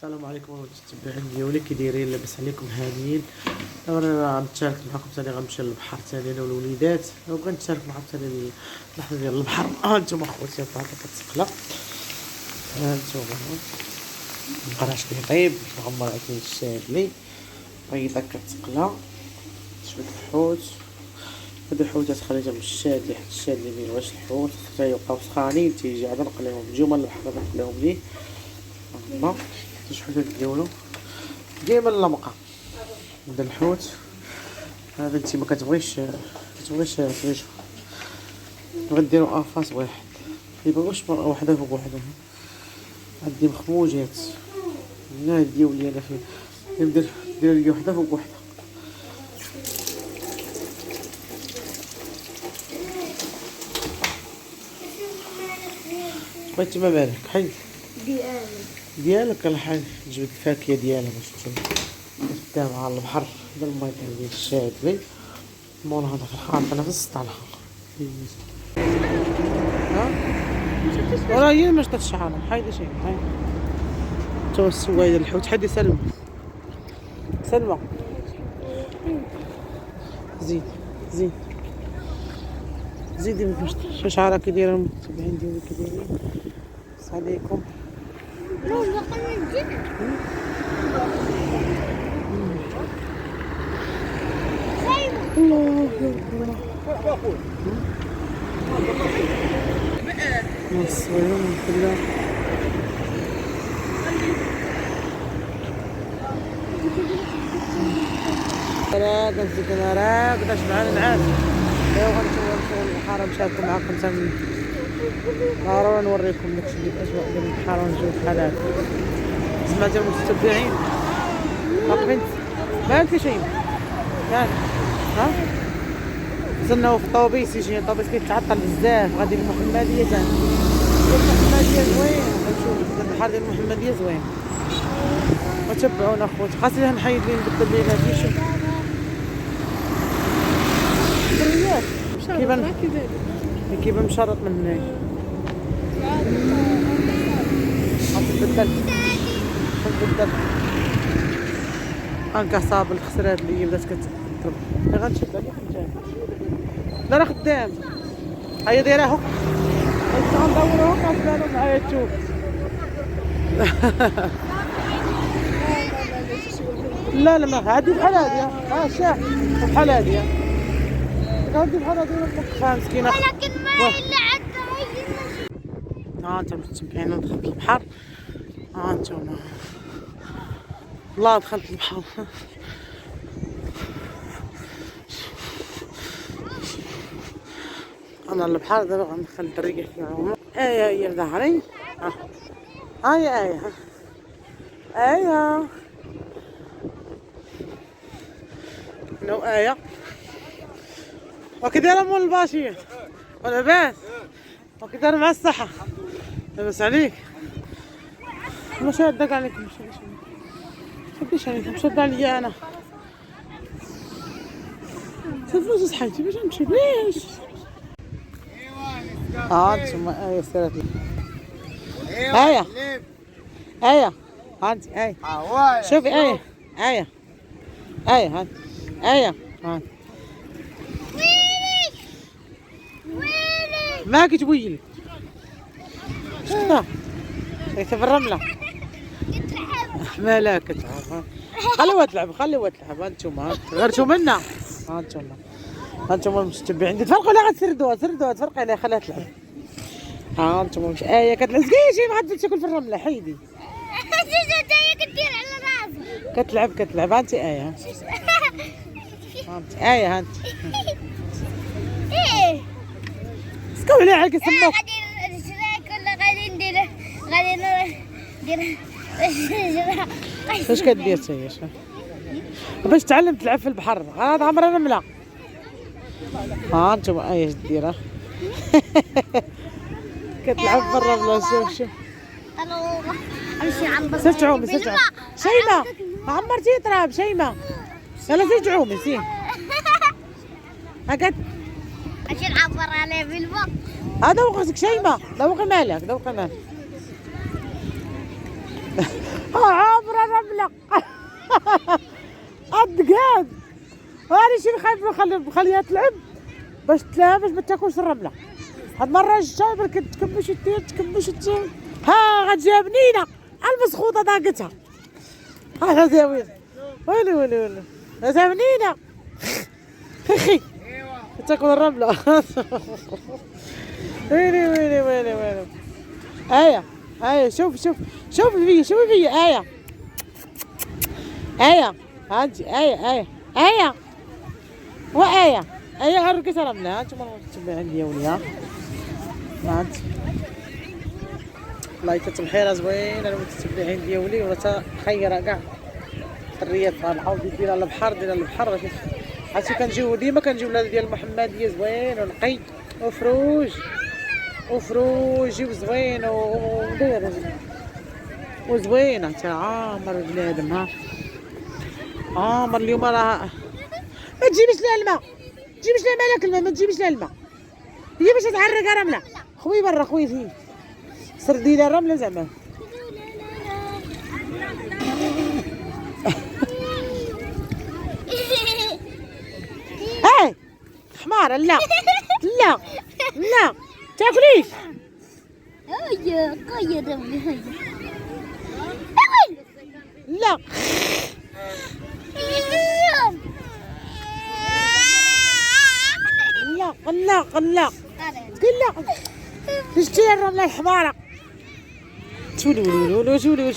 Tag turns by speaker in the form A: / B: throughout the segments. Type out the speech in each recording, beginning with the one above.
A: السلام عليكم ورحمة المتابعين ديالي، كي دايرين؟ لاباس عليكم؟ هانيين. انا غنتشارك معكم ثاني، غنمشي للبحر ثاني انا والوليدات، وبغيت نتشارك معكم ثاني اللحظه ديال البحر. ها انتم اخوتي البحر كتسقلا، ها انتم القراش كيطيب، مغمر عندي الشادلي بيضه كتسقلا، شويه الحوت. هاد الحوتات خليتهم من الشادلي حيت الشادلي ميبغيش الحوت، حتى يبقاو سخانين تيجي عاد نقليهم نجيو من البحر نقليهم ليه. هما الحوتات ديالو ديما اللمقه عند الحوت هذا. انت ما كتبغيش تعيشو، غديرو قفص واحد، ميبغيوش وحده فوق وحده. عندي مخموجات هنا ديولي انا فيه، ندير لي وحده فوق وحده. بغيتي ما بالك حيد ديالك الحاج، جبد الفاكهه ديالها باش قدام على البحر. هذا الماء ديال الشادلي مول هذا في الخارطة في السطالة. ها وراه هي ما شطت شعرها حيدي شي. هاي تو السوايع ديال الحوت. حيدي سلمى زيدي باش شو شعرها كي دايره. المتابعين ديالي كي دايرين؟ السلام عليكم. الله أكبر. نصويرهم كلها. راك نسيتنا راك باش معانا ايوا غنمشيو للبحر نشاركو معاكم ثاني. ضروري نوريكم داكشي اللي الاجواء ديال البحر ونجيو بحال هكا. سمعتي المتتبعين باقيين مالك شي مالك؟ ها وصلناو في الطوبيس. يجي الطوبيس كيتعطل بزاف، غادي للمحمديه ثاني. المحمديه زوين، غنشوف البحر ديال المحمديه زوين. وتبعونا اخوتي. خاصني نحيد لي نبدل لي هادشي. شوف كيبان مشرط من هنايا. نبدل هانكا الخسرات اللي هي بدات كتضرب. غنشد عليك الجاي لا راه خدام. هيا دايره هك غندورو هك غنبانو معايا تشوف. لا ما عادي بحال هاديه. شاح بحال هاديه غادي بحال هاديه نطلقها مسكينه. ولكن ما الا عندها انتم مستمتعين. دخلت البحر. انتم والله دخلت البحر. انا البحر دابا غندخل الدريه فيهم. هي في ظهري. هاي نو وكدايره مول الباشيه ولاباس وكدايره مع الصحه. لاباس عليك؟ ما شادك عليكم. شادش عليكم، شاد عليا انا. فلوس صحيتي باش نمشي ليش؟ انتما سيرت هانت شوفي هانت ما كتويلي شفتها شايفه في الرمله. مالها كتلعب؟ خليوها تلعب. انتما غيرتو منا. انتما المتتبعين تفرقوا لا غتسردوها تفرقي عليها خليها تلعب. انتما مش كتلعب شي ما عاد تاكل في الرمله. حيدي كدير على راسها كتلعب انت هانت سكوا عليها عليك سموك. غادي نشراك ولا غادي ندير اش كدير تاهي باش تعلم تلعب في البحر؟ هذا عمرها رمله. انتم اش ديرها؟ كتلعب في الرمله. شوف امشي عم سير تعومي شيماء عمرتي تراب. شيماء يلا سير تعومي سير. هكا اش نعبر عليه بالبق. هذا وقتك شيماء. ذوقي مالك. عام الرملة. الدقاق هاني شي خايف بخليها تلعب باش ما تاكلش الرملة. هاد المرة جات برك تكمش تدير ها غتجيها بنينة المسخوطة ضاقتها. ها زاوية ويلي هذا بنينة خي تاكل الرملة. ويلي آية شوفي فيا آية هانتي آية وآية غرقت رملة. هانتوما تتبع عندي يا وليا هانتي والله تتبحيرة زوينة لو تتبع عندي يا ولي ولا خيرة كاع الرياض نعاود ديرها للبحر عرفتي كنجيو ديما ولاد ديال المحمدية زوين ونقي وفروجي وزوين ومدير وزوينة حتى عامر بنادم. ها عامر اليوم راه ما تجيبش لها الماء لا كلمة ما تجيبش لها الماء هي باش تعرق رملة. خوي برا خوي فيه سردي لها الرملة زعما. هاي حمارة لا تاكليش.
B: هيا قيد رملة
A: لا شتي الرملة الحمارة تولي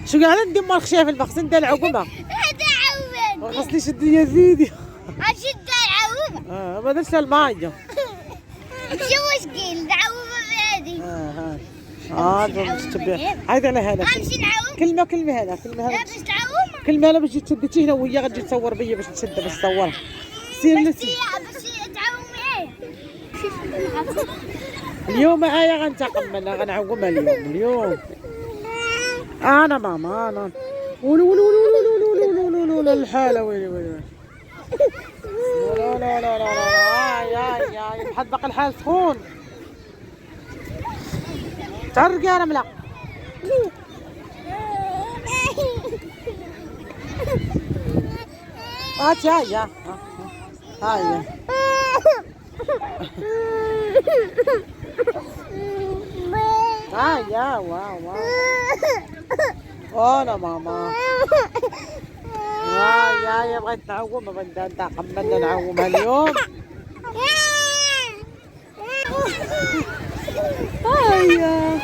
A: شو قاعدة ندير مال خشاف البخس انت العقبة
B: هذا عوض
A: خاصني شد يا فيديو
B: أشد العوض
A: ما درتش المايه
B: شو مشكل العوض هذه
A: هاي على هذا كلمة هذا كلمة باش تشدتي هنا وهي غتجي تصور بيا باش تشدها باش تصورها سير
B: باش تعومي
A: اليوم آية غنتقم منها غنعومها اليوم انا ماما انا ولو الحالة ويلي لا يا بحال باقي الحال سخون تعرق يا رملة. هاتي هيا واو انا ماما يا بغيت نعومها بدنا ننتقم بدنا نعومها اليوم. هيا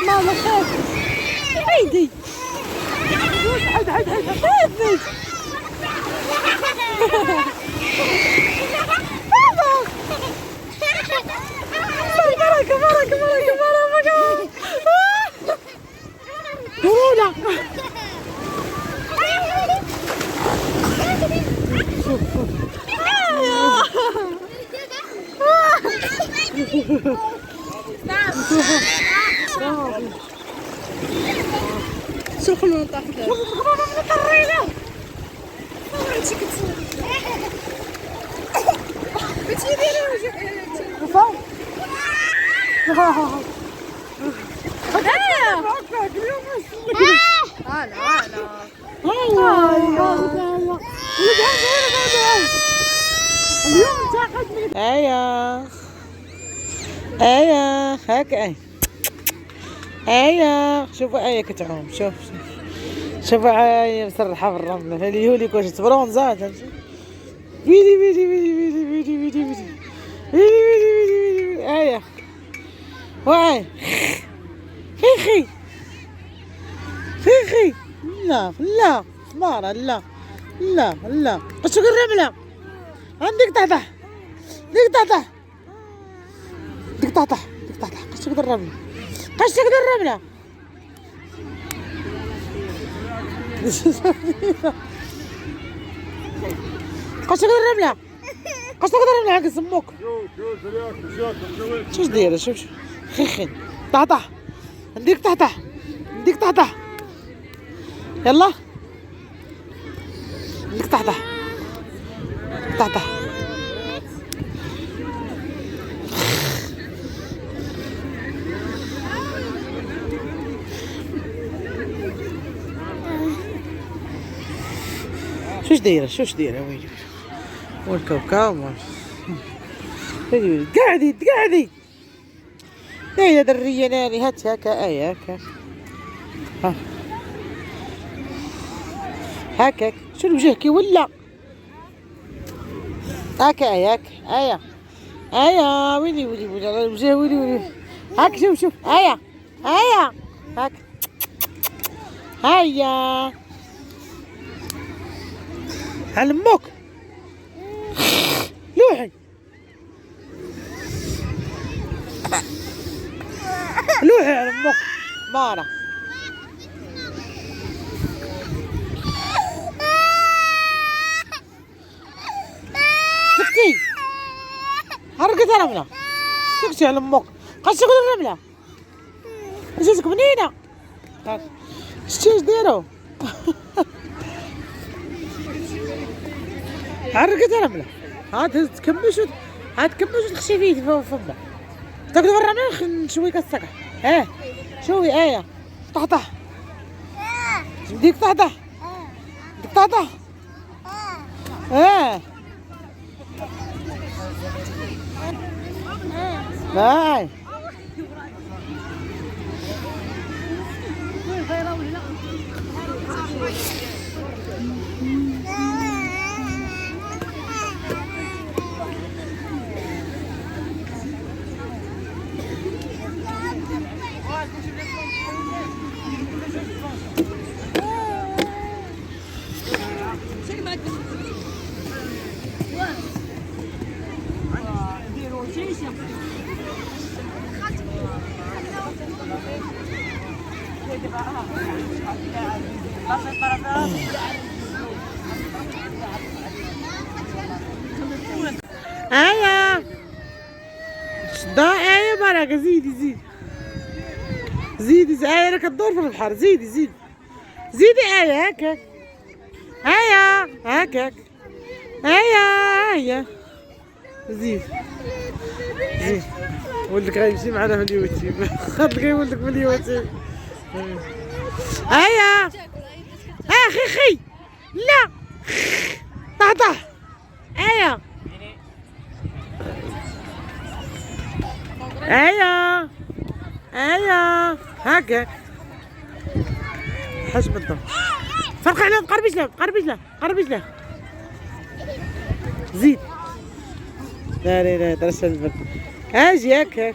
A: ماما خاف عيدي عيد خافت بركة هولا شوف المنطقة طرينا انتي كتصوري بنتي ديري وجهك آية هاك آية شوفوا آية كتعوم شوفوا آية مسرحة في الرملة فاليوليك واش تبرونزات ويلي آية وعي خيخي لا حمارة لا قشوق الرملة عندك تحتح قشوق الرملة قشوق الرملة حق سموك شوش دايرة شوف خيخي تحتح عندك تحتح يلا لك طحطح طحطح. شوش دايرة ويلي والكوكب قاعدي يا درية ناني هات هكا هكا هكاك شنو وجهك ولا هكا ايا ويلي الوجه ويلي هاك شوف ايا هاك هيا على امك لوحي على امك مارا. سكتي حرقت الرملة سكتي على امك قد شغل الرملة جوزك منينة شتي اش ديرو حرقت الرملة عاد تكمش وتخشي فيه فمه تقدر الرملة نشويك السقع شوي ايه طحطح بديك طحطح باي ايا شدا ايا بركة زيدي ايا راك تدور في البحر زيدي ايا هكاك ايا زيد ولدك غيمشي معنا في اليوتيوب خاطر ولدك في اليوتيوب ايا خي لا طحطح ايا هكا حاج بالضبط فرق عليهم قربيش له زيد لا ترسل البرد اجي هكا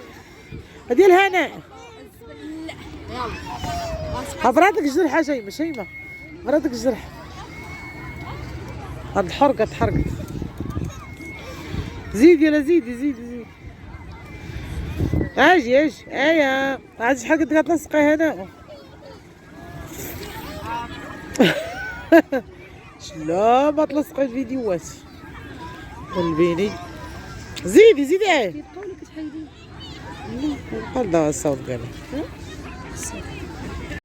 A: هادي الهناء براتك الجرحة شيمة براتك الجرح هاد الحرقة تحرقت زيد يلا زيدي اجي ايا عاد شحال قد كتلصقي هنا شلا ما تلصقي الفيديوهات والبيني زيدي ايه بقاولك شحال يدير بحال الصوت قال